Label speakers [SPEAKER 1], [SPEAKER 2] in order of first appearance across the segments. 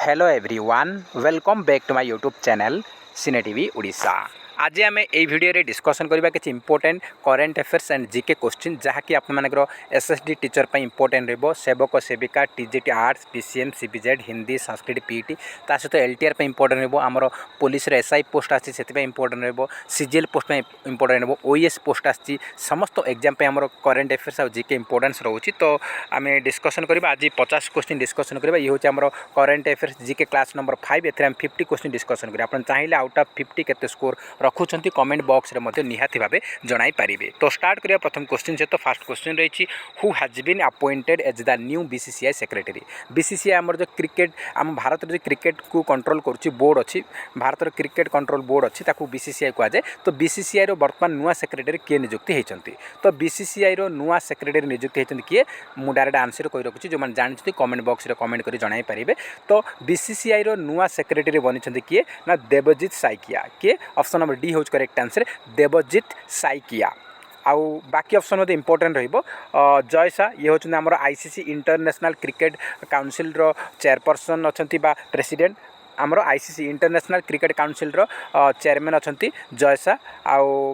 [SPEAKER 1] Hello everyone welcome back to my YouTube channel cine TV Odisha. आज आम ये video discussion करबा किछि important current affairs and GK question जहाँकि आपमनकर एसएसडी टीचर पर इंपोर्टेंट रहबो। सेवक सेविका TGT arts PCM CBZ Hindi Sanskrit PET ता सहित एलटीआर पर इंपोर्टेंट रहबो। आमर पुलिस एसआई पोस्ट आछि सेति पे इंपोर्टेंट रहबो। सीजीएल पोस्ट पे इंपोर्टेंट रहबो। ओएस पोस्ट आछि समस्त एग्जाम पे आमर करेंट अफेयर्स और जीके इंपोर्टेंस रहउछि। तो आम डिस्कसन करबा आज 50 क्वेश्चन डिस्कसन करबा। ये होछि आमर current affairs GK class number 5 एथरे हम 50 क्वेश्चन डिस्कसन करबा। आपण चाहिले आउट ऑफ 50 केते स्कोर रखुछंती कमेंट बॉक्स रे मते निहाती भाबे जणाई पारिबे। तो स्टार्ट करिया प्रथम क्वेश्चन से। तो फर्स्ट क्वेश्चन रहिछि who has been appointed as the new BCCI secretary. BCCI हमर जो क्रिकेट आम भारत जो क्रिकेट को कंट्रोल करूछि बोर्ड अछि, भारत क्रिकेट कंट्रोल बोर्ड अछि ताकू बीसीसीआई को आजे। तो बीसीसीआई रो वर्तमान नुआ सेक्रेटरी के नियुक्ति हेचंती। तो बीसीसीआई रो नुआ सेक्रेटरी नियुक्ति हेचंती किए मु डायरेक्ट आंसर कहि रखुछि। जो मन जानछथि कमेंट बॉक्स रे कमेंट करि जणाई पारिबे। तो बीसीसीआई रो नुआ सेक्रेटरी बनिछंती किए ना देवजीत साइकिया। के ऑप्शन नंबर डी होज करेक्ट आंसर देवजीत साइकिया। आउ बाकी ऑप्शन मते इंपोर्टेंट रहिबो। जय शाह ये होचन हमर आईसीसी इंटरनेशनल क्रिकेट काउंसिल रो चेयरपर्सन अछंती बा प्रेसिडेंट। आमर आईसीसी इंटरनेशनल क्रिकेट काउंसिल रो चेयरमैन अछंती जय शाह। आउ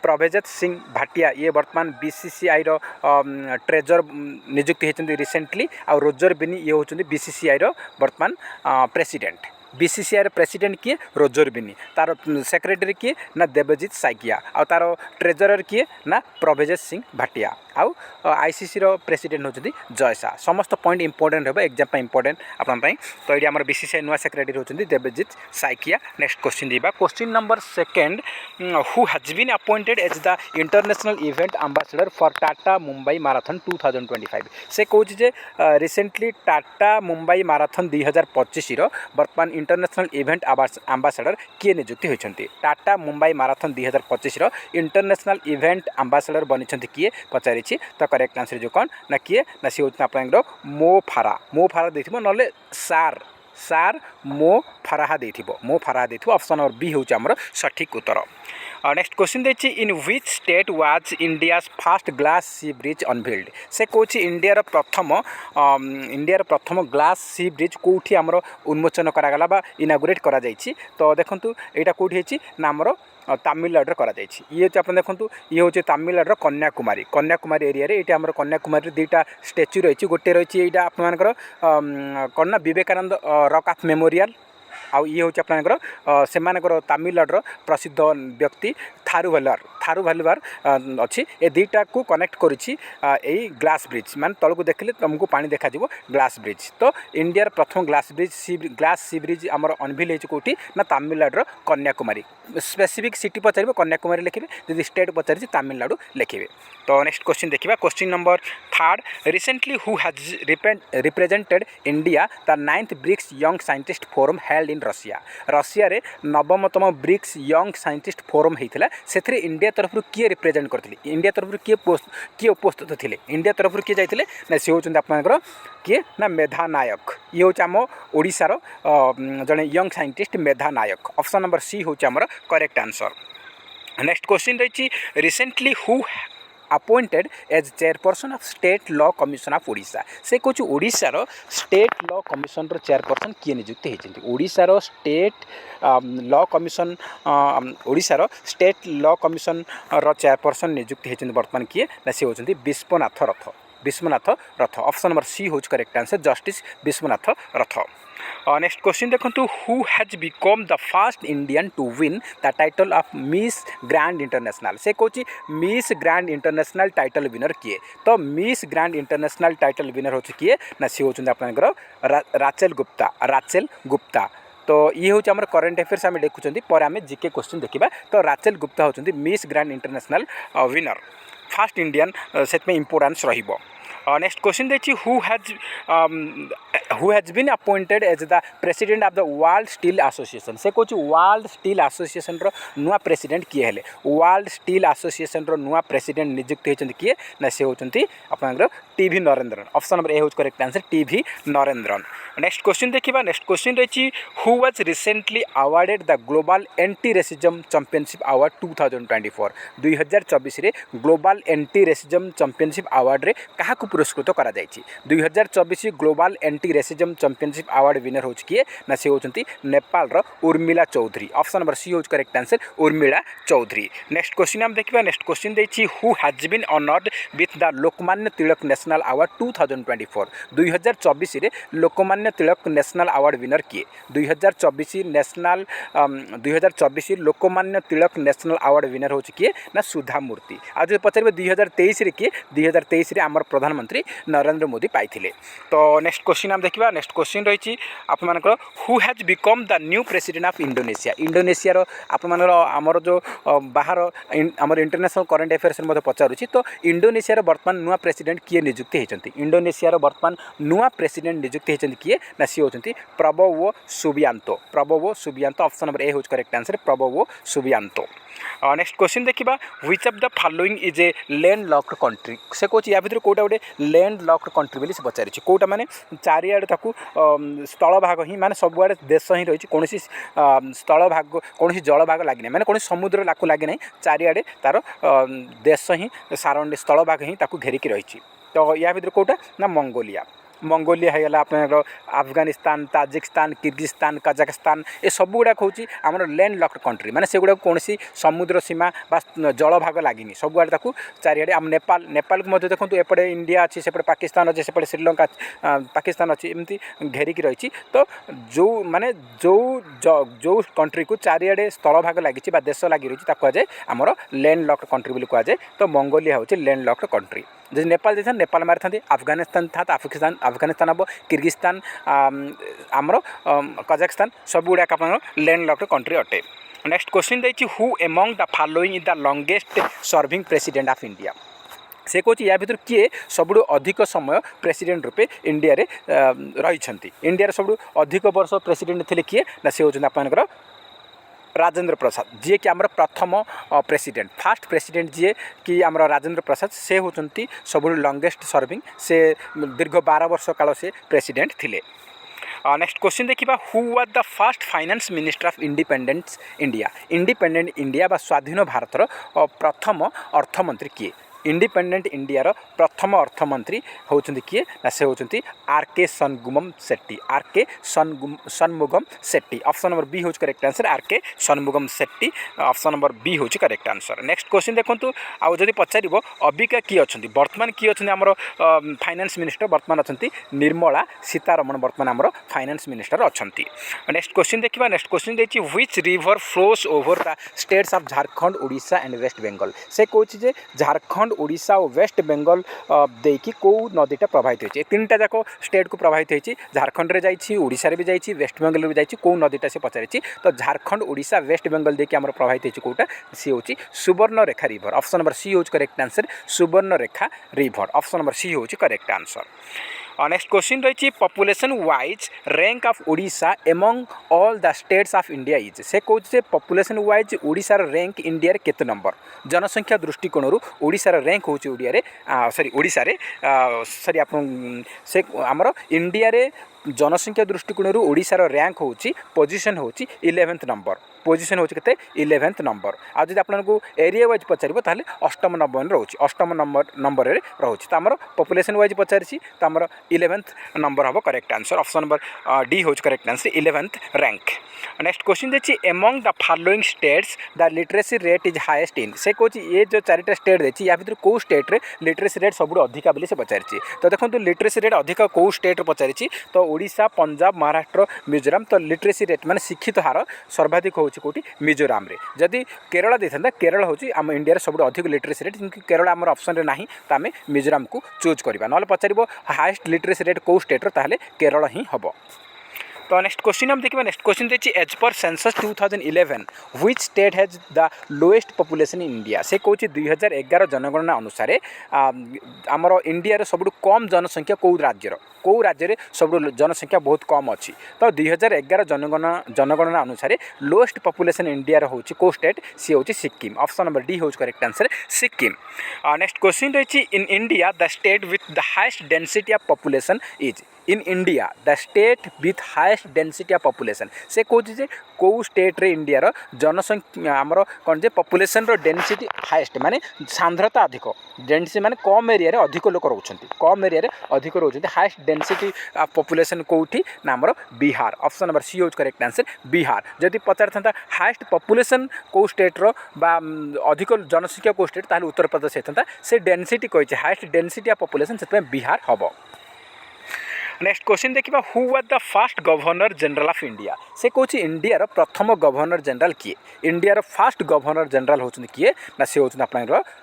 [SPEAKER 1] प्रभेजित सिंह भाटिया ये वर्तमान बीसीसीआई रो ट्रेजर नियुक्ति हेचंती रिसेंटली। आउ रोजर बिनी ये होचंती बीसीसीआई रो वर्तमान प्रेसिडेंट। बीसीसीआई प्रेसिडेंट किए रोजर बिनी, तार सेक्रेटरी किए ना देवजीत साइकिया, और तार ट्रेजरर किए ना प्रभेजित सिंह भाटिया। आउ आईसीसी रो प्रेसिडेंट होचंती जय शाह। समस्त पॉइंट इंपोर्टेंट हेबो एग्जाम पे इंपोर्टेंट आपन पई। तो एडी हमर बीसीसीआई नुआ सेक्रेटरी होचंती देवजीत साइकिया। नेक्स्ट क्वेश्चन दिबा। Question number second who has been appointed as the international event ambassador for Tata Mumbai marathon 2025। से कहूछि जे रिसेंटली टाटा मुंबई मैराथन 2025 रो वर्तमान इंटरनेशनल इवेंट एम्बेसडर किए नियुक्ति होइछंती। टाटा मुंबई मैराथन 2025 रो इंटरनेशनल इवेंट एम्बेसडर बनिछंती किए पचारि। तो करेक्ट आंसर जो कौन ना किए ना सी होता आपन मो फारा देथिबो नले सार मो फाराहा देथिबो। ऑप्शन नंबर बी होचा हमर सठिक उत्तर। नेक्स्ट क्वेश्चन देखिए in which state was India's first glass sea bridge unveiled. से कहूँ इंडिया प्रथम ग्लास सी ब्रिज कौटी आमर उन्मोचन करागला बा इनागुरेट करा जाइछि। तो देखंतु एटा कौटी हेछि ना आमर तमिलनाडु करा जाइछि। ये अपन देखंतु ये होचे तमिलनाडु कन्याकुमारी एरिया रे। एटा हमर कन्याकुमारी दुईटा स्टैच्यू रहिछि। गोटे रहिछि एटा आपन मानकर कोन ना विवेकानंद रॉक ऑफ मेमोरियल। आउ ये हूँ आपंकर से तमिलनाडुर प्रसिद्ध व्यक्ति थारुवल्लुवर अच्छी ए दुईटा को कनेक्ट करुच्ची ग्लास ब्रिज मान तलू देखिले तुमको पानी देखा ग्लास ब्रिज। तो इंडिया प्रथम ग्लास सी ब्रिज आमर अनभिल होती कौटी ना तमिलनाडुर कन्याकुमारी। स्पेसिफिक सिटी पचारे कन्याकुमारी लिखे, जब स्टेट पचारे तमिलनाडु लिखे। तो नेक्स्ट क्वेश्चन देखा। Question number third recently who has represented India the 9th BRICS young scientist forum held in Russia रे 9वम ब्रिक्स यंग साइंटिस्ट फोरम होता से इंडिया तरफ किए रिप्रेजेंट करते, इंडिया तरफ किए उपस्थित थे, इंडिया तरफ किए जाते ना सी होती आपंकर किए ना मेधा नायक। ये हूँ आम ओडिशार जड़े young scientist Medha Nayak. Option number C हूँ आमर करेक्ट आंसर। नेक्स्ट क्वेश्चन रही recently who appointed as chairperson of state law commission of Odisha. से कुछ ओडिशार स्टेट लॉ कमिशन रो चेयरपर्सन किए नियुक्ति होती। ओडिशार स्टेट लॉ कमिशन ओडिशार स्टेट लॉ कमिशन रो चेयरपर्सन नियुक्ति होती वर्तमान किए ना सी होती विश्वनाथ रथ। ऑप्शन नंबर सी हूँ correct answer justice Vishwanath Rath. Next question देखो who has become the first Indian to win the title of Miss Grand International. से कहूँ Miss Grand International title winner किए। तो Miss Grand International title winner हो किए ना सी होती आपंकर राचेल गुप्ता। तो ये हूँ आम करेन्ट अफेयर्स आम देखुं पर आम जीके क्वेश्चन देखा। तो राचेल गुप्ता होती Miss Grand International winner first Indian से इंपोर्टेंस रहिबो। नेक्स्ट क्वेश्चन देखिए who has been appointed as the president of the World Steel Association. से कहूँ वर्ल्ड स्टील एसोसिएशन रो नुआ प्रेसिडेंट किए हेले। वर्ल्ड स्टील एसोसिएशन रो नुआ प्रेसिडेंट नियुक्ति होती किए ना से होती आपंकर TV Narendran. Option number A हूँ correct answer TV Narendran. Next question देखिए। नेक्स्ट क्वेश्चन रही who was recently awarded the global anti racism championship award 2024। 2024 global anti racism championship award रे क्या पुरस्कृत करा जायछि 2024 global anti racism championship award winner हो किए ना से होचंती नेपाल रो Urmila Chaudhary option number C होच correct answer Urmila Chaudhary. Next question हम देखिबा नेक्स्ट क्वेश्चन देछि who has been honoured with the Lokmanya Tilak national award 2024 2024 रे Lokmanya Tilak national award winner किए 2024 national 2024 Lokmanya Tilak national award winner हो किए ना सुधा मूर्ति आ जो पचारे 2023 रे किए 2023 रे हमर प्रधानमंत्री नरेंद्र मोदी पाइथिले। तो नेक्स्ट क्वेश्चन हम देखिबा नेक्स्ट क्वेश्चन रहिछि आप मानकर who has become the new president of Indonesia Indonesia रो आप मानकर हमर जो बाहर हमर इंटरनेशनल करंट अफेयर्स मध्ये पचारुछि तो इंडोनेशिया रो वर्तमान नुआ प्रेसिडेंट किए नियुक्त हेचंती इंडोनेशिया रो वर्तमान नुआ प्रेसिडेंट नियुक्त हेचंती किए ना सी होचंती Prabowo Subianto option number A होच correct answer Prabowo Subianto. Next question देखिबा which of the following is a land locked country से कोच या भितर कोटा गोटे लैंड लॉक्ड कंट्री बोली से पचारिछि कोटा माने चारिआडे ताकू स्थल भाग ही माने सबुआडे देश ही रहिछि कोनोसी स्थल भाग कोनोसी जल भाग लागि नै माने कोनोसी समुद्र लाकू लागि नै चारिआडे तार देश ही साराउंड स्थल भाग ही ताकू घेरिकी रहिछि। तो या भितर कोटा ना मंगोलिया है आपनर अफगानिस्तान ताजिकिस्तान किर्गिस्तान कजाकिस्तान ए सब गुड़ाक हूँ आमर लैंड लॉक्ड कंट्री माने से गुड़ा कौन समुद्र सीमा बा जल भाग लगिनी सब आड़े ताकू चारिआडे आम नेपाल को देखो एपटे इंडिया अच्छी सेपटे पाकिस्तान अच्छे सेपटे श्रीलंका पाकिस्तान अच्छी एमती घेरिकी रही। तो जो माने जो कंट्री को चारिआडे स्थल भाग लगी देश लगी रही कहुए आमर लैंड लॉक्ड कंट्री बोली कहुए। तो मंगोलिया हूँ लैंड लॉक्ड कंट्री जब नेपाल देखते नेपाल मारी था अफगानिस्तान था तो अफगानिस्तान हम किर्गिस्तान आमर कजाकिस्तान सब गुड़ाक लैंड लॉक्ड कंट्री अटे। नेक्स्ट क्वेश्चन देखिए who among the following is the longest serving president of India से कहूँ या भर किए सब अधिक समय प्रेसिडेंट रूपे इंडिया रे रही इंडिया सब अधिक वर्ष प्रेसिडेंट थे किए ना से होचंती आपनकर राजेंद्र प्रसाद जी कि आमर प्रथम प्रेसिडेंट फास्ट प्रेसिडेंट जी कि आमर राजेंद्र प्रसाद से होचंती सब लॉन्गेस्ट सर्विंग से दीर्घ 12 वर्ष काल से प्रेसिडेंट थिले। नेक्स्ट क्वेश्चन देखिबा who was the first finance minister of independence independent India बा स्वाधीन भारतर प्रथम अर्थमंत्री किए इंडिपेंडेंट इंडिया रो प्रथम अर्थमंत्री होचंती किए ना से होचंती R K. Shanmugam Shetty option number B होच correct answer R K. Shanmugam Shetty option number B होच करेक्ट आंसर। नेक्स्ट क्वेश्चन देखंतु आ जदि पचारिबो अबिका की अछंती वर्तमान की अछंती हमर फाइनेंस मिनिस्टर वर्तमान अछंती निर्मला सीतारमण वर्तमान हमर फाइनेंस मिनिस्टर अछंती। नेक्स्ट क्वेश्चन देखिबा नेक्स्ट क्वेश्चन देछि which river flows over the states of Jharkhand Odisha and West Bengal से कहछि जे झारखंड ओडिशा और वेस्ट बेंगल देकी कौ नदीटा प्रभावित होती तीन टा जाक स्टेट को प्रभावित होती झारखंड रे जाइछि ओडिशा रे भी जाइछि वेस्ट बेंगल भी जाइछि कौ नदीटा से पचारिछि। तो झारखंड ओडिशा वेस्ट बेंगल देकी हमर प्रभावित होती कोटा सी होछि Subarnarekha river option number C होछि correct answer Subarnarekha river option number C होछि करेक्ट आंसर। नेक्स्ट क्वेश्चन रही population wise rank of Odisha among all the states of India is से कहूँ पॉपुलेशन वाइज ओडिशार रैंक इंडिया रे केते नंबर जनसंख्या दृष्टिकोण ओडिशार रैंक होची ओडिया रे सॉरी ओडिशा रे सॉरी आप से आमर इंडिया रे जनसंख्या दृष्टिकोण ओडिशार रैंक होची पोजीशन होची 11th नंबर पोजीशन होची केते 11th नंबर आ जदि आपनको एरिया वाइज पचारिबो ताले अष्टम नंबर रोची अष्टम नंबर रे रोची त हमर पॉपुलेशन वाइज पचारिछि त हमर 11th नंबर हबो correct answer option number D होच correct answer 11th rank. Next question देछि among the following states the literacy rate is highest in से कहूँ ये जो चारिटा स्टेट देछि या भितर को स्टेट रे लिटरेसी रेट सब अधिका बोली से पचारिछि। तो देखो लिटरेसी रेट अधिक को स्टेट पचारिछि तो ओडिशा पंजाब महाराष्ट्र मिजोराम तो लिटरेसी रेट माने शिक्षित हार सर्वाधिक होछि कोठी मिजोराम रे जदि केरला देथंदा केरल होछि आम इंडिया रे सब अधिक लिटरेसी रेट क्योंकि केरल आम ऑप्शन रे नाही त आमे मिजोराम को चूज करबा नले पचारिबो हाईएस्ट लिटरेसी रेट को स्टेट रो ताहले केरल ही हबो। तो नेक्स्ट क्वेश्चन हम देखिए नेक्स्ट क्वेश्चन देखिए as per census 2011 which state has the lowest population in India से कहूँ 2011 जनगणना अनुसार आमर इंडिया रे सब कम जनसंख्या कौ राज्य सब जनसंख्या बहुत कम अच्छी। तो 2011 जनगणना अनुसार लोएस्ट पॉपुलेशन इंडिया होची को स्टेट सी होची सिक्किम ऑप्शन नंबर डी होच correct answer Sikkim. Next question रही in India the state with the highest density of population is in India the state with highest density of population से कौन जे कौ state रे इंडिया रो जनसंख्या आमर कौन जे पॉपुलेशन रो डेनसीटी हाएस्ट माने सांद्रता अधिक डेनसीटी माने कम एरिया रे अधिक लोक रोचंती कम एरिया रे अधिक रोचंती हाएस्ट डेनसीटी ऑफ पॉपुलेशन कोठी ना आमर Bihar option number C is correct answer Bihar जदि पचार था हाएस्ट पॉपुलेशन को स्टेट रो बा अधिक जनसंख्या को स्टेट ताहले उत्तर प्रदेश होता से डेनसीटी कही हाएस्ट डेनसीटी ऑफ पॉपुलेशन से बिहार हम नेक्स्ट क्वेश्चन देखा who was the first governor general of India से कौन इंडिया प्रथम गवर्नर जनरल किए इंडिया फर्स्ट गवर्नर जनरल होती किए ना से होती आप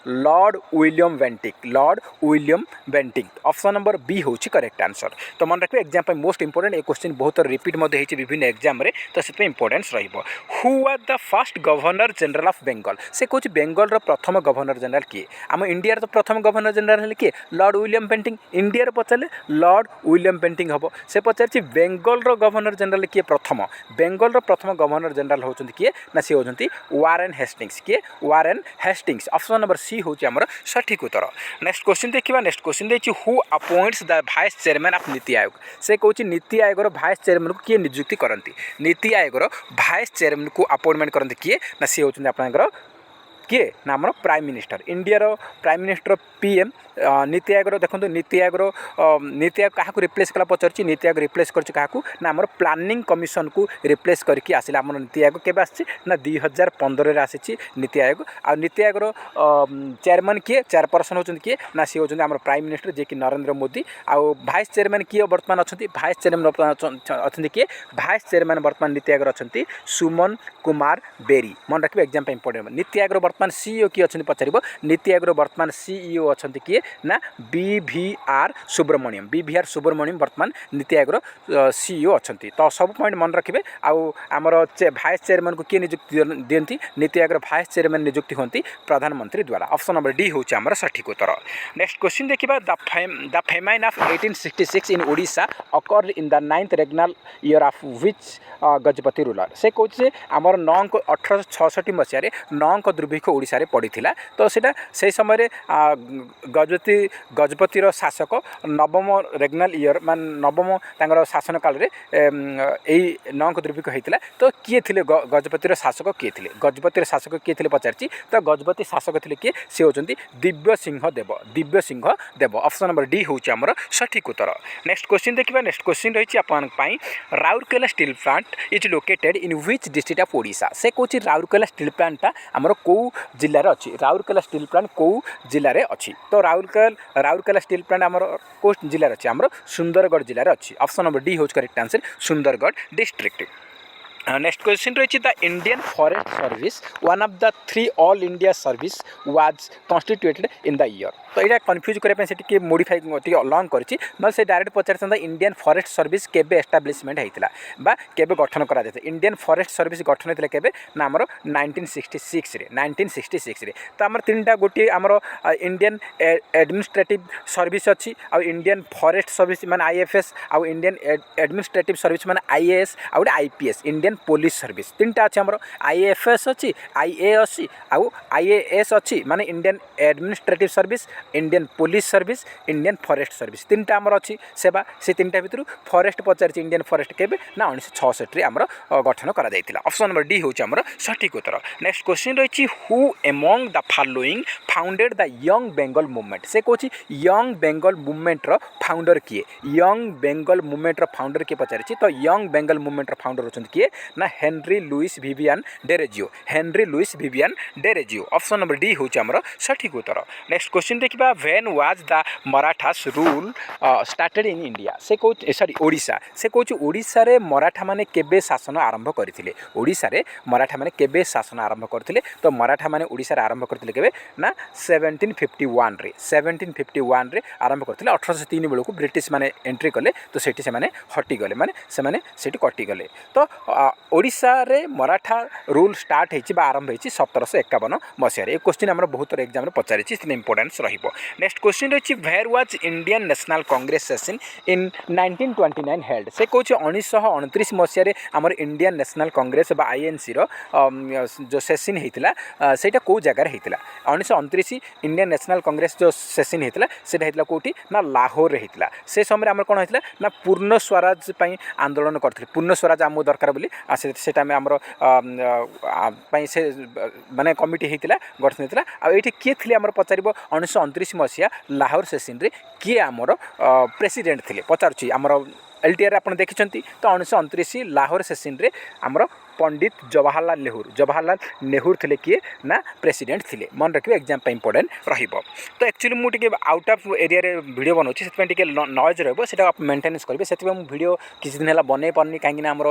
[SPEAKER 1] Lord William Bentinck option number B हूँ करेक्ट आंसर तो मन रखिए एग्जाम मोस्ट इंपोर्टेंट ये क्वेश्चन बहुत रिपीट विभिन्न एग्जाम रे तो से इंपोर्टेंस रहिबो who was the first governor general of Bengal से कौन बेंगल प्रथम गवर्नर जनरल किए आम इंडिया तो प्रथम गवर्नर जनरल किए लॉर्ड विलियम बेंटिंग इंडिया पचारे लॉर्ड विलियम बेंटिंग हम से पचार बेंगल गवर्नर जनरल किए प्रथम बेंगल प्रथम गवर्नर जनरल होती किए ना सी होती वारेन हेस्टिंग्स किए Warren Hastings option number C हूँ आमर सठिक उत्तर नेक्स्ट क्वेश्चन देखा नेक्स्ट क्वेश्चन देखिए who appoints the vice chairman of NITI Aayog से कौन नीति आयोग वाइस चेयरमैन को किए नियुक्ति करती नीति आयोग वाइस चेयरमैन को अपॉइंटमेंट करती किए ना सी होती आपंकर किए ना आम prime minister India prime minister PM NITI Aayog देखो नीति आयोग क्या रिप्लेस कला पचार नीति आयोग रिप्लेस कर ना आम प्लानिंग कमिशन को रिप्लेस करके आसिला आम नीति आयोग केबे आसी ना 2015 आसी नीति आयोग आ नीति आयोग चेयरमैन किए चेयरपर्सन होती किए ना सी होती आम प्राइम मिनिस्टर जे कि नरेंद्र मोदी आउ भाइस चेयरमैन किए बर्तमान अच्छा भाइस चेयरमैन अच्छा किए भाइस चेयरमैन बर्तमान नीति आयोग अच्छा सुमन कुमार बेरी मन रखिए एग्जाम इंपोर्टेंट नीति आयोग बर्तमान सीईओ किए अच्छा पचार नीति आयोग बर्तमान सीईओ अच्छा किए ना बीवीआर सुब्रमण्यम बर्तमान नीति आयोग सीईओ अच्छा तो सब पॉइंट मन रखिए आमर भाइस चेयरमैन को किए नियुक्ति दिखती नीति आयोग भाइस चेयरमैन नियुक्ति होती प्रधानमंत्री द्वारा ऑप्शन नंबर डी हूँ आमर सठिक उत्तर नेक्स्ट क्वेश्चन देखा the famine of 1866 in Odisha occurred in the 9th रेगनाल year of which Gajapati ruler से कौन आमर 1866 मसीह नौक दुर्भिक्ष ओडिशा रे पड़ीथिला तो सेटा से समय गजपतिर शासक नवम रेगनाल ईयर मान नवम तांगर शासन काल रे एई नौक दुर्भिक्ष होता तो किए थिले गजपतिर शासक किए थिले गजपतिर शासक किए थिले पचारची तो गजपति शासक थिले किए से होचंती दिव्य सिंह देव ऑप्शन नंबर डी हूँ आमर सठिक उत्तर नेक्स्ट क्वेश्चन देखा नेक्स्ट क्वेश्चन रही आपन Rourkela steel plant is located in which district of Odisha से कौन राउरकेला स्टील प्लांटा आमर कौ जिले में अच्छी राउरकेला स्टील प्लांट कौ जिले में अच्छी तो राउरकेला स्टील प्लांट आमर कौ जिले में अच्छी आमर सुंदरगढ़ जिले में अच्छी ऑप्शन नंबर डी हूँ correct answer Sundargarh district next question रही the Indian forest service one of the 3 all India service was constituted in the year तो यहाँ कन्फ्यूज करने मोडिफाई लंग करी से डायरेक्ट पचार इंडियन फॉरेस्ट सर्विस केबे एस्टाब्लिशमेंट होता बा केबे गठन करा इंडियन फॉरेस्ट सर्विस गठन होता केबे ना आमर 1966 रे तो आमर 3टा गोटे आमर इंडियन एडमिनिस्ट्रेटिव सर्विस अच्छी आ इंडियन फॉरेस्ट सर्विस माने आईएफएस आ इंडियन एडमिनिस्ट्रेटिव सर्विस माने आईएएस आ आईपीएस इंडियन पुलिस सर्विस 3टा अच्छी आमर आईएफएस अच्छी आईए अच्छी आउ आईएएस अच्छी माने Indian administrative service Indian police service Indian forest service 3टा आमर अच्छी सेवा से 3टा भितर फॉरेस्ट पचार इंडियन फॉरेस्ट केबे ना 1966 आमर गठन करा जायतिला ऑप्शन नंबर डी हूँ आमर सठिक उत्तर नेक्स्ट क्वेश्चन रही who among the following founded the young Bengal movement से कौन यंग बेंगल मूवमेंट फाउंडर किए यंग बेंगल मूवमेंट फाउंडर किए पचार तो यंग बेंगल मूवमेंट फाउंडर होती किए ना Henry Louis Vivian Derozio option number D हूँ आमर सठिक उत्तर नेक्स्ट क्वेश्चन देखा when was the Marathas rule started in India से कौन सॉरी ओडिशा से कौन ओडिशा रे मराठा माने केबे शासन आरंभ करथिले ओडिशा रे मराठा माने केबे शासन आरंभ करथिले तो मराठा माने ओडिशा रे आरंभ करथिले केबे ना 1751 रे आरंभ करथिले 1803 बेलू ब्रिटिश माने एंट्री कले तो सेठी से माने हटी गले माने से माने सेठी कटी गले तो ओडिशा रे मराठा रूल स्टार्ट होती आरंभ होती 1751 मसीह। ये क्वेश्चन आम बहुत एग्जाम पचारि इंपोर्टेंस रहिबो। नेक्स्ट क्वेश्चन रही where was Indian National Congress session in 1929 held. से कौन 1929 मसीह आमर इंडियन नेशनल कांग्रेस बा आईएनसी रो जो सेशन होता सेटा कौ जगार होता 1929 इंडियन नेशनल कांग्रेस जो सेशन होता से होता कौटी ना लाहौर रे होता। से समय आम कौन होता ना पूर्ण स्वराज आंदोलन करते पूर्ण स्वराज आमको दरकार बोली से टाइम आमर से माने कमिटी होता गठन होता। आठी किए थे आमर पचार 1929 मसीहा लाहौर सेशन रे किए आमर प्रेसिडेंट थे पचारुची आमर एलटीआर आप देखिं तो 1929 लाहौर सेशन रे आमर पंडित जवाहरलाल नेहरू थे किए ना प्रेसिडेंट थे। मन रखिए एग्जाम इंपोर्टेंट रहिबो। तो एक्चुअली मुझे आउट ऑफ एरिया रे वीडियो बनाऊँगी से नॉइज रहिबो सेटा आप मेंटेनेंस करेंगे से वीडियो किसी दिन है बन पारनी कहीं आमर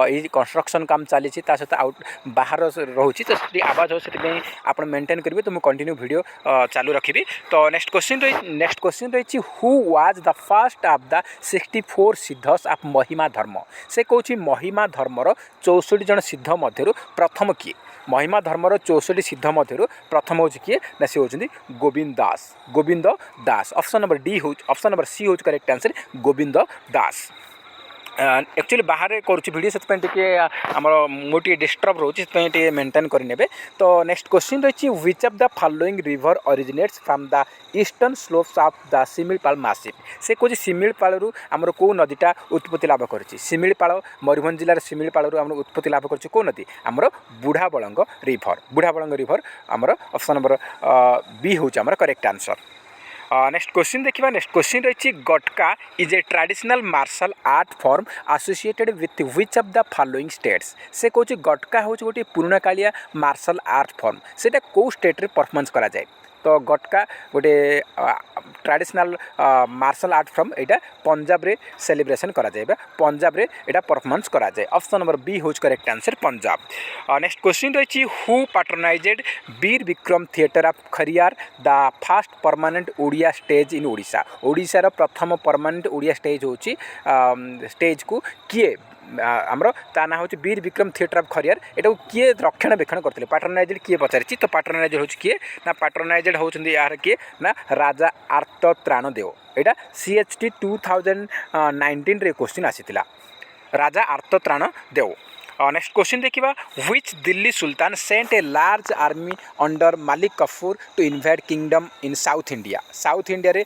[SPEAKER 1] ये कंस्ट्रक्शन काम चली सहित आउट बाहर रोचे तो आवाज हो से आप मेंटेन करेंगे तो मुझे कंटिन्यू वीडियो चालू रखी। तो नेक्स्ट क्वेश्चन रही who was the first of the 64 सिद्धस ऑफ महिमा धर्म। से कौन महिमा धर्मर 64 जन सिद्ध मध्य प्रथम किए महिमा धर्मर 64 सिद्ध मध्य प्रथम हूँ किए ना सी होती Govind Das. Option number D हो ऑप्शन नंबर सी हूँ correct answer Govind Das. Actually बाहर करुँच भिड से आम मोटे डिस्टर्ब रोचे मेंटेन करने। तो नेक्स्ट क्वेश्चन रही which of the following river originates from the eastern slopes of the Similipal massif. से कौन शिमिलपाल आमर कौ नदीटा उत्पत्ति लाभ कर शिमिलपाल मयूरभंज जिलार शिमिलपाल आम उत्पत्ति लाभ कर कौ नदी आमर बुढ़ाबलंग रिभर आमर ऑप्शन नंबर बी हूँ आमर करेक्ट आंसर। नेक्स्ट क्वेश्चन देखिए। नेक्स्ट क्वेश्चन रही Gatka is a traditional martial art form associated with which of the following states. से कौन गटका हूँ गोटे पुराना कालिया मार्शल आर्ट फॉर्म सेटा कौ स्टेट रे परफॉर्मेंस करा जाए। तो गटका गोटे ट्रेडिशनल मार्शल आर्ट फॉर्म यहाँ पंजाब रे सेलिब्रेशन करा जाए पंजाब रे यहाँ परफॉर्मेंस करा जाए। ऑप्शन नंबर बी हूँ correct answer Punjab. Next question रही who patronised Veer Vikram theatre of Khariar the first permanent Odia stage in Odisha. ओडिशार प्रथम परमानेंट ओडिया स्टेज हूँ स्टेज को किए आमर ता ना हूँ वीर विक्रम थिएटर ऑफ खरियार। यहाँ किए रक्षणाबेक्षण करते पैट्रोनाइज्ड किए पचारि तो पैट्रोनाइज्ड हूँ किए ना पैट्रोनाइज्ड होती यार किए ना राजा आर्तत्राणदेव। यहाँ CHT 2019 रे क्वेश्चन आसीथिला राजा आर्तत्राणदेव। नेक्स्ट क्वेश्चन देखिए which Delhi sultan sent a large army under Malik Kafur to invade kingdom in South India. South India रे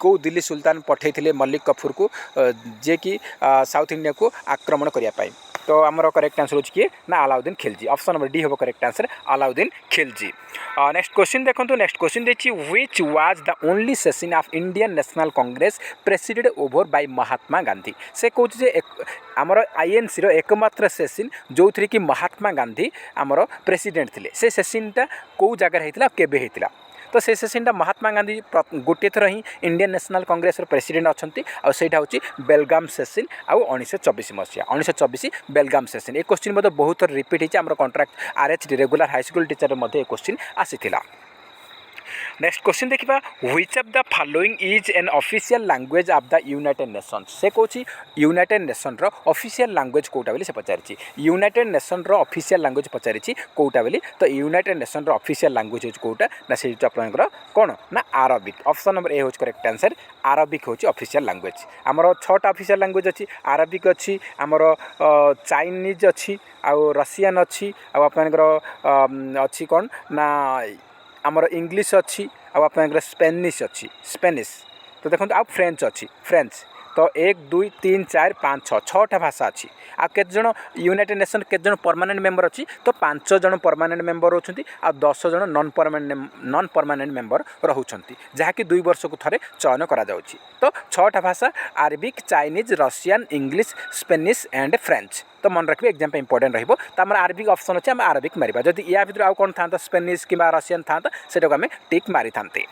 [SPEAKER 1] को दिल्ली सुल्तान पठे मलिक कफूर को जे कि साउथ इंडिया को आक्रमण करने। तो आमर करेक्ट आंसर हो किए ना Alauddin Khilji. Option number D हम correct answer Alauddin Khilji. Next question देखो। नेक्स्ट क्वेश्चन देखिए which was the only session of Indian National Congress presided over by Mahatma Gandhi. से कौन आमर आईएनसी रो एकमात्र सेशन जो थी कि महात्मा गांधी आमर प्रेसिडेंट थे। से सेशनटा कौ जगार होता केबे होता। तो से सेशनटा महात्मा गांधी गोटे थर ही इंडियन नेशनल कांग्रेस प्रेसिडेंट अच्छा आईटा हूँ बेलगाम सेशन आउ 1924 मसीहा 1924 बेलगाम सेशन। ये क्वेश्चन मतलब बहुत थर रिपीट होती आम contract RHD regular high school teacher ये क्वेश्चन आसीथिला। नेक्स्ट क्वेश्चन देखिए which of the following is an official language of the United Nations. से कौन यूनाइटेड नेशन रो ऑफिशियल लैंग्वेज कोटा बोली से पचारि यूनाइटेड नेशन रो ऑफिशियल लैंग्वेज पचारि कोटा बोली। तो यूनाइटेड नेशन रो official language हो कोटा ना से आपंकर कौन ना अरबिक। ऑप्शन नंबर ए हूँ करेक्ट आंसर अरबिक हूँ ऑफिशियल लैंग्वेज। आमर 6टा ऑफिशियल लैंग्वेज अच्छी अरबिक अच्छी आमर चाइनीज अच्छी आउ रशियन अच्छी आपर अच्छी कौन ना आमर इंग्लिश अच्छी आपर स्पेनिश अच्छी स्पेनिश। तो देखो आ फ्रेंच अच्छी फ्रेंच। तो 1 2 3 4 5 6 6टा भाषा अच्छी। आ केत जन यूनाइटेड नेशन केत जन परमानेंट मेंबर अच्छी। तो 5 जन परमानेंट मेंबर होती आ 10 जन नॉन परमानेंट मेंबर रोचंती जहाँकि 2 वर्ष को थरे चयन करा जाउची। तो 6टा भाषा Arabic Chinese Russian English Spanish and French. तो मन रखिए एग्जाम पे इंपोर्टेंट रहिबो। तो आम अरबिक ऑप्शन अच्छे आम अरबिक मारिबा जदि या भितर आउ कोन था स्पेनिश कि रशियन था सेटा को आम टिक मारि थांते।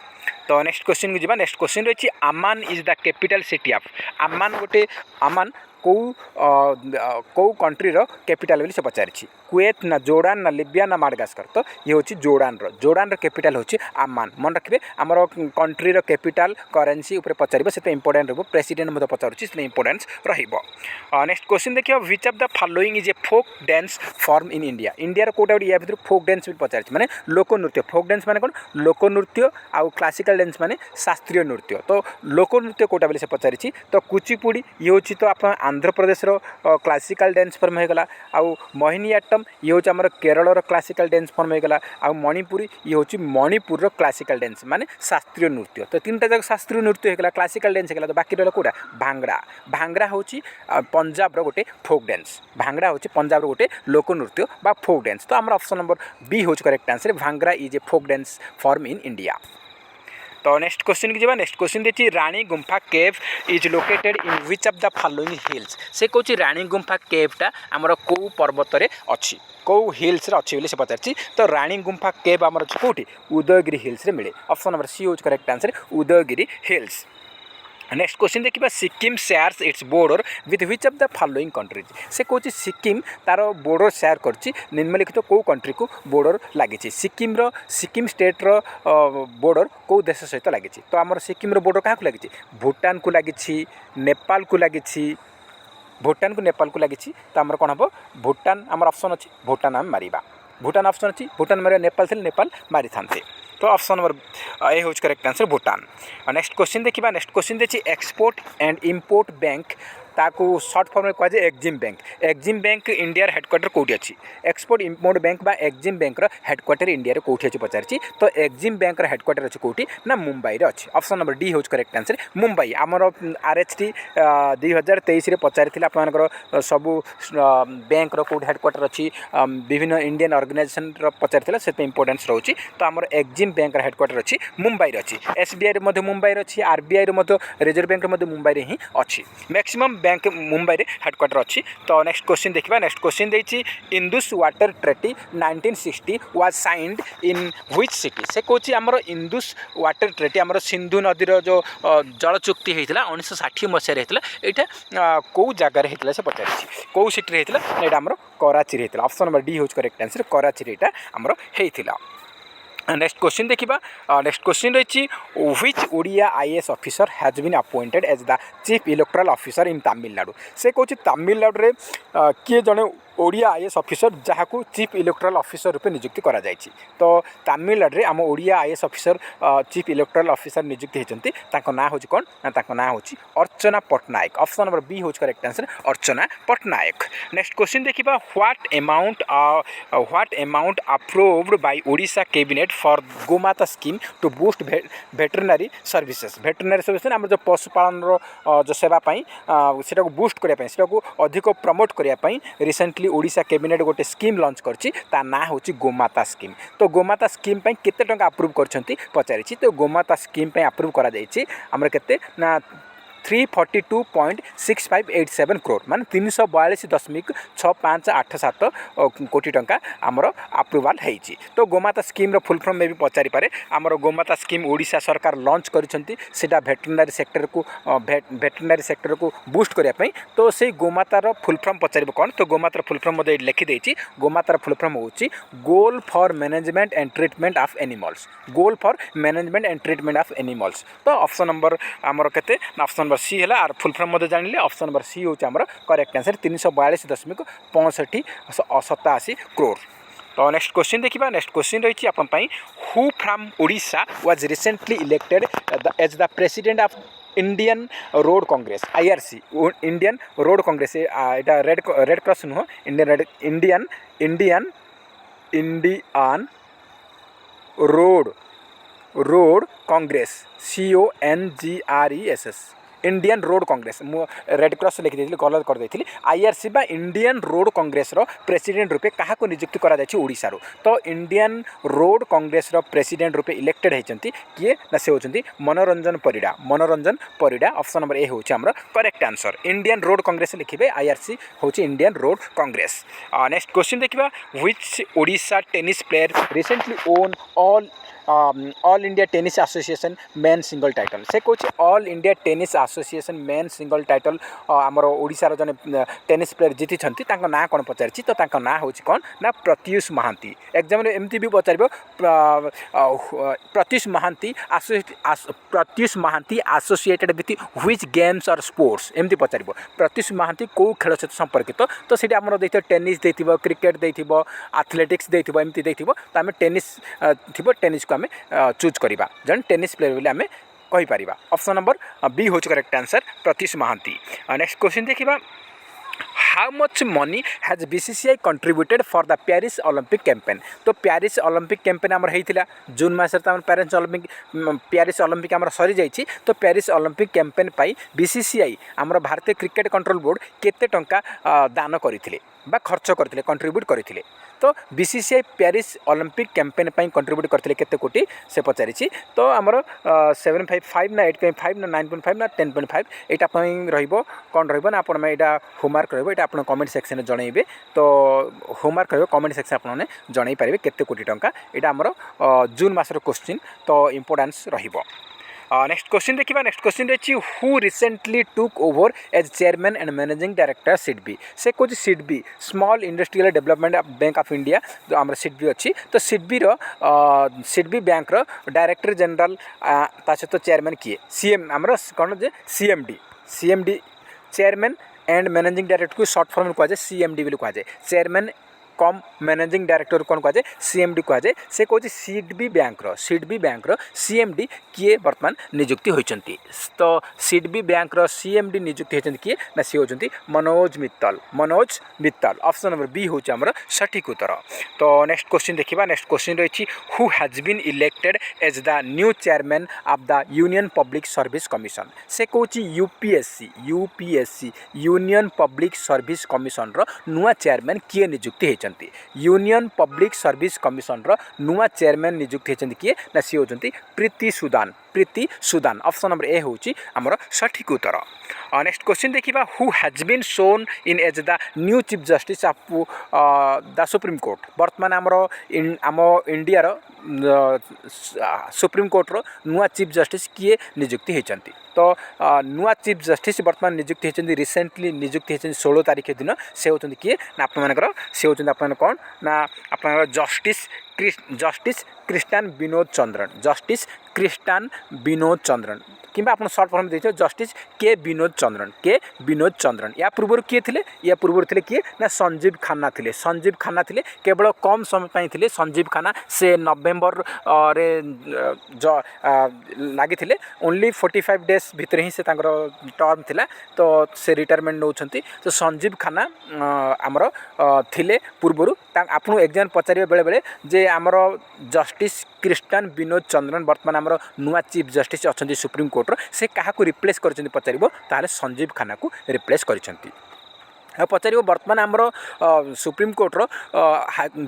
[SPEAKER 1] तो नेक्स्ट क्वेश्चन को जीवा। नेक्स्ट क्वेश्चन रही आमान is the capital city of. आमान गोटे आमान कौ कंट्रीर कैपिटल बोली से पचारि कुएत ना जोर्डान ना लिबिया ना माडागास्कर तो ये हूँ जोर्डान कैपिटल हूँ आमान मन रखिए आमर कंट्रीर कैपिटल करेन्सी उपर पचार से इंपोर्टेंट रही प्रेसिडेंट मत पचारुच्छी से इंपोर्टेंस नेक्स्ट क्वेश्चन देखिए which of the following is a folk dance form in India India कोटा या भर फोक डांस भी पचार माने लोकनृत्य फोक डांस माने कौन लोकनृत्य आउ क्लासिकल डांस माने शास्त्रीय नृत्य तो लोकनृत्य कोटा बोली से पचारि तो कुचिपुड़ी ये हूँ तो आप Andhra Pradesh classical dance form होगा आउ मोहिनीअट्टम ये हूँ आम केरल क्लासिकल डांस फॉर्म होगा आउ मणिपुरी ये हूँ मणिपुर क्लासिकल डांस माने शास्त्रीय नृत्य तो तीन टा शास्त्रीय नृत्य होगा क्लासिकल डांस होगा तो बाकी रहा कौटा भांगड़ा हूँ पंजाब गोटे फोक डांस भांगड़ा हूँ पंजाब गोटे लोकनृत्य बा फोक डांस तो आम ऑप्शन नंबर बी हूँ correct answer Bhangra is a folk dance form in India. तो नेक्स्ट क्वेश्चन की नेक्स्ट क्वेश्चन देखिए Rani Gumpha cave is located in which of the following hills से कौन रानी गुंफा केवटा आमर कौ पर्वत अच्छी कौ हिल्स अच्छी बोली से पचार तो रानी गुंफा केव आमर कौटी उदयगिरी हिल्स मिले ऑप्शन नंबर सी हूँ correct answer Udayagiri hills. Next question देखिए Sikkim shares its border with which of the following countries से कौन सिक्किम तार बॉर्डर शेयर करछि निम्नलिखित कौ कंट्री को बॉर्डर लगी सिक्किम स्टेट्र बॉर्डर कौ देश सहित लगी तो आमर सिक्किम बॉर्डर क्या लगी भूटान को लगी नेपाल को लगी भूटान को नेपाल को लगी तो आमर कौन हम भूटान आमर ऑप्शन अच्छी भूटान आम मारिबा भूटान ऑप्शन अच्छी भूटान मारे नेपाल थे नेपाल मारी था तो ऑप्शन नंबर ए हूँ correct answer Bhutan. Next question देखिए नेक्स्ट क्वेश्चन देखिए एक्सपोर्ट एंड इंपोर्ट बैंक ताकू सर्ट फॉर्म में कहुए एक्जिम बैंक इंडिया हेडक्वार्टर कौटी अच्छी एक्सपोर्ट इंपोर्ट बैंक बा एक्जिम बैंक हेडक्वार्टर इंडिया कौटी अच्छी पचारि तो एक्जिम बैंक हेडक्वार्टर अच्छी कौटी ना मुंबई अच्छी ऑप्शन नंबर डी हूँ करेक्ट आंसर मुंबई आमर RHT 2023 पचारि आपर सबू बैंक कौट हेडक्वार्टर अच्छी विभिन्न इंडियन ऑर्गेनाइजेशन पचारि से इंपोर्टेंस रोचे तो आमर एक्जिम बैंक हेडक्वार्टर अच्छी मुंबई अच्छी SBI मुंबई अच्छी RBI रिजर्व बैंक मुंबई ही अच्छी मैक्सिमम बैंक मुंबई हेडक्वार्टर अच्छी। तो नेक्स्ट क्वेश्चन देखिए नेक्स्ट क्वेश्चन देखिए Indus water treaty 1960 was signed in which city से कौन आमर इंदुस वाटर ट्रेटी आमर सिंधु नदीर जो जल चुक्ति होता 1960 मसीह यहाँ कौ जगार होता से पचारि कौ सिटी होता यहाँ आमर कराची होता ऑप्शन नंबर डी हूँ करेक्ट आंसर कराची यहाँ आमर होता। नेक्स्ट क्वेश्चन देखिबा नेक्स्ट क्वेश्चन रही which Odia IAS officer has been appointed as the chief electoral officer in Tamil Nadu से कौन तमिलनाडु रे किए जड़े ओडिया IAS ऑफिसर जहाँ को चीफ इलेक्टोरल ऑफिसर रूपे नियुक्ति करा जायछि तो तमिलनाडु रे आम Odia IAS officer chief electoral officer नियुक्ति होती ना हूँ कौन ना हूँ Archana Pattanaik option number B हूँ correct answer Archana Pattanaik. Next question देखिबा what amount approved by Odisha cabinet for Gomata scheme to boost veterinary services आम जो पशुपालन जो सेवाई से बूस्ट करने से अधिक प्रमोट करने रिसेंटली ओडिशा कैबिनेट गोटे स्कीम लॉन्च करछि ता ना होछि गोमाता स्कीम तो गोमाता स्कीम पे केते टंका अप्रूव करछंती पचारिछि तो गोमाता स्कीम पे अप्रूव करा जायछि हमर केते ना 342.6587 करोड़ मान 342.6587 कोटी टंका आमर अप्रूवाल होती तो गोमाता स्कीम फुल फॉर्म में भी पचारि पारे आमर गोमाता स्कीम ओडिशा सरकार लॉन्च करिसेंती सेटा वेटरनरी सेक्टर को बूस्ट करने तो से गोमातार फुल फॉर्म पचार कौन तो गोमातार फुल फॉर्म मत लिखि देछि गोमातार फुल फॉर्म होछि goal for management and treatment of animals goal for management and treatment of animals तो ऑप्शन नंबर आमर केते ऑप्शन नंबर सी है आर फुल फॉर्म मत जानिले ऑप्शन नंबर सी हूँ आमर करेक्ट आंसर 342.6587 करोड़। तो नेक्स्ट क्वेश्चन देखिबा नेक्स्ट क्वेश्चन रही अपन who from Odisha was recently elected as the president of Indian Road Congress IRC Indian Road Congress यहाँ रेड क्रॉस नुह Indian Road Congress CONGRESS Indian Road Congress Red Cross लिखी देती गलत कर देती IRC बा इंडियन रोड कांग्रेस प्रेसिडेंट रूपे क्या नियुक्ति करा जायछि ओडिशा रो तो इंडियन रोड कांग्रेस प्रेसिडेंट रूपे इलेक्टेड होती किए ना से होती मनोरंजन परिडा ऑप्शन नंबर ए हूँ आमर correct answer Indian Road Congress लिखिए IRC हूँ Indian Road Congress. Next question देखिए which Odisha tennis player recently won all All India Tennis Association men single title से कौन All India Tennis Association men single title आमर ओडिशार जने tennis player जीति ना कौन पचारि तो ना हूँ कौन ना प्रत्युष महांती एग्जाम एमती भी पचार Pratyush Mohanty associated with which games और स्पोर्ट्स एमती पचार प्रत्युष महांती कौ खेल सहित संपर्कित तो सीटा आमर देखिए टेनिस देथिबो क्रिकेट देथिबो एथलेटिक्स देथिबो एमती देथिबो तो आम टेनिस थिबो टेनिस को आम चूज करवा जन टेनिस प्लेयर बोली आम कहीपर ऑप्शन नंबर बी हूँ correct answer Pratyush Mohanty. Next question देखिबा how much money has BCCI contributed for the Paris Olympic campaign तो पेरिस ओलंपिक कैंपेन आमर होता जून मसर तो पेरिस ओलंपिक आमर सरी जाइए तो पेरिस ओलंपिक कैंपेन पाई बीसीसीआई आमर भारतीय क्रिकेट कंट्रोल बोर्ड केते टंका दान करते बा खर्च करते कंट्रीब्यूट करते तो बीसीसीआई पेरिस ओलंपिक कैंपेन पाई कंट्रीब्यूट करते केते कोटी से पचारि तो आमर 7.5 ना 8.5 ना 9.5 ना 10.5 यहाँ रहिबो कौन रहिबो ना आपण एटा होमवर्क रहिबो एटा आपण कमेंट सेक्शन में जनइबे तो होमवर्क रहिबो कमेंट सेक्शन आपने जनई पारे केते कोटी टंका यहाँ आमर जून मासर क्वेश्चन तो इम्पोर्टेंस रहिबो। नेक्स्ट क्वेश्चन देखिए नेक्स्ट क्वेश्चन रही who recently took over as chairman and managing director SIDBI से कौन SIDBI Small Industrial Development Bank of India जो आम सिडबी अच्छी तो सिडबी बैंक डायरेक्टर जनरल ता सहित चेयरमैन किए सीएम आमर कौन जे CMD chairman and managing director को शॉर्ट फॉर्म कहुए सीएमडी बोली कहुए चेयरमैन कम मैनेजिंग डायरेक्टर कौन कहुए सीएमडी कहुए से कौन सिडबी बैंक सीएमडी किए बर्तमान नियुक्ति होती तो सिडबी बैंक सीएमडी नियुक्ति होती किए ना सी होती Manoj Mittal option number B हूँ आमर सठिक उत्तर। तो नेक्स्ट क्वेश्चन देखिए नेक्स्ट क्वेश्चन रही who has been elected as the new chairman of the Union Public Service Commission से कौन UPSC Union Public Service Commission नुआ चेयरमैन किए नियुक्ति होती यूनियन पब्लिक सर्विस कमिशन नुआ चेयरमैन नियुक्ति होती किए ना सी होती Preeti Sudan option number A हूँ आमर सठिक उत्तर। नेक्स्ट क्वेश्चन देखिए who has been sworn in as the new chief justice of the supreme court बर्तमान आम इंडियार सुप्रीम कोर्टर नुआ चीफ जस्टिस किए नियुक्ति होती तो नुआ चीफ जस्टिस बर्तमान नियुक्ति होती रिसेंटली नियुक्ति होती 16 तारीख दिन से होती किए ना आपर से होती आप कौन ना आप जस्टिस क्रिस्टान विनोद चंद्रन कि आप सर्ट फॉर्म देखिए जस्टिस के विनोद चंद्रन या पूर्व किए थे या पूर्व थे किए ना संजीव खन्ना थे केवल कम समय थे संजीव खन्ना से नवेम्बर रे लगी ओनली 45 डेज भितर ही से टर्म थिला तो से रिटायरमेंट नौकरी तो संजीव खन्ना आमर थिले पूर्वर आपको एग्जाम पचारे बेले बेले जे आमर जस्टिस क्रिस्टान विनोद चंद्रन बर्तमान आमर नुआ चीफ जस्टिस अच्छा सुप्रीम कोर्टर से क्या रिप्लेस कर पचार संजीव खन्ना को रिप्लेस कर पचार बर्तमान आमर सुप्रीम कोर्टर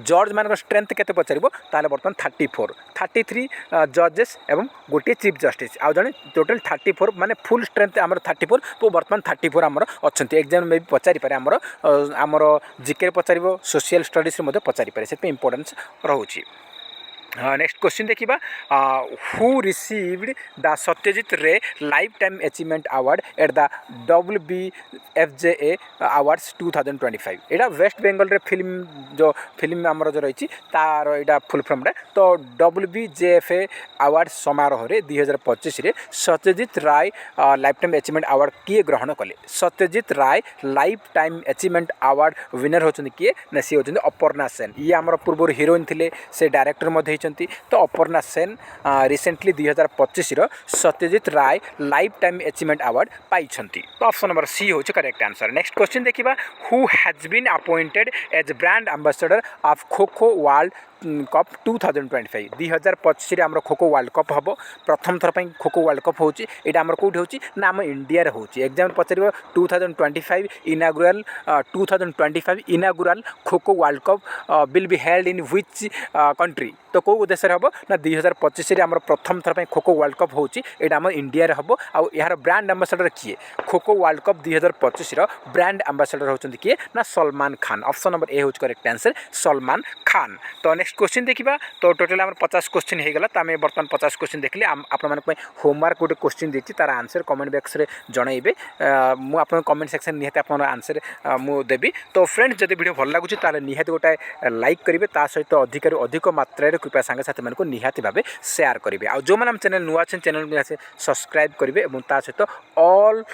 [SPEAKER 1] जज मान स्ट्रेंथ के पचार बर्तमान 33 जजेस एवं गोटे चीफ जस्टिस आउ जड़े टोटाल 34 माने फुल स्ट्रेंथ आमर 34 तो बर्तमान 34 आमर अच्छा एग्जाम में भी पचारि पारे आमर जीके पचार सोशल स्टडीज पचारि पारे से इंपोर्टेंस रोचे। नेक्स्ट क्वेश्चन देखिबा हु रिसीव्ड द सत्यजित रे life time achievement award at the WBFJA awards 2025 Etah waste Bengal रे फिल्म आमर जो रही तार यहाँ फुल फॉर्म तो WBJFA अवार्ड समारोह रे 2025 रे Satyajit Ray lifetime achievement award किए ग्रहण कले Satyajit Ray lifetime achievement award winner होचंदी किए ना सी होचंदी अपर्णा सेन ये आमर पूर्व हीरोइन थिले से डायरेक्टर तो Aparna Sen recently 2025 Satyajit Ray lifetime achievement award पाई तो ऑप्शन नंबर सी हूँ करेक्ट आंसर। नेक्स्ट क्वेश्चन देखिबा who has been appointed as brand ambassador of kho kho world cup 2025 2025 आम खो खो वर्ल्ड कप हम प्रथम थर पर खो खो वर्ल्ड कप होची एटा आमर कोठी होची ना आम इंडिया होची एग्जाम पचार 2025 इनागुराल खो kho world cup will be held in which country तो कौ देश हम ना 2025 आम प्रथम थर पर खो खो वर्ल्ड कप होची एटा आम इंडिया हम आउ यार ब्रांड एम्बेसडर किए खो kho world cup 2025 brand ambassador होचंदी किए ना Salman Khan option number A हूँ करेक्ट आंसर सलमान खान। तो नेक्स्ट नेक्स्ट क्वेश्चन देखा तो टोटाल आम 50 क्वेश्चन होगा तो आम बर्तमान 50 क्वेश्चन देखिए आप होमवर्क गोटे क्वेश्चन देती तार आंसर कमेंट बॉक्स में जनइबे मुझे कमेंट सेक्शन निहाती आप आंसर मुझे देवी। तो फ्रेंड्स जब वीडियो भल लगुच निहाती गोटे लाइक करेंगे ता सहित अधिक मात्रा कृपया सांग साथी मानक निहाती भाव सेयार करेंगे आ जो मैंने चैनल नुआ अच्छे चैनल सब्सक्राइब करेंगे और ता सहित ऑल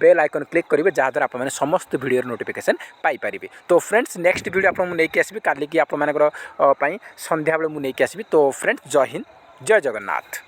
[SPEAKER 1] बेल आइकन क्लिक करेंगे जहाँद्वारा आप समस्त वीडियो नोटिफिकेशन पाइपर। तो फ्रेंड्स नेक्स्ट वीडियो आपको नहीं आसबि काली कि आप संध्या बेले मुझे आसबि। तो फ्रेंड्स जय हिंद जय जगन्नाथ।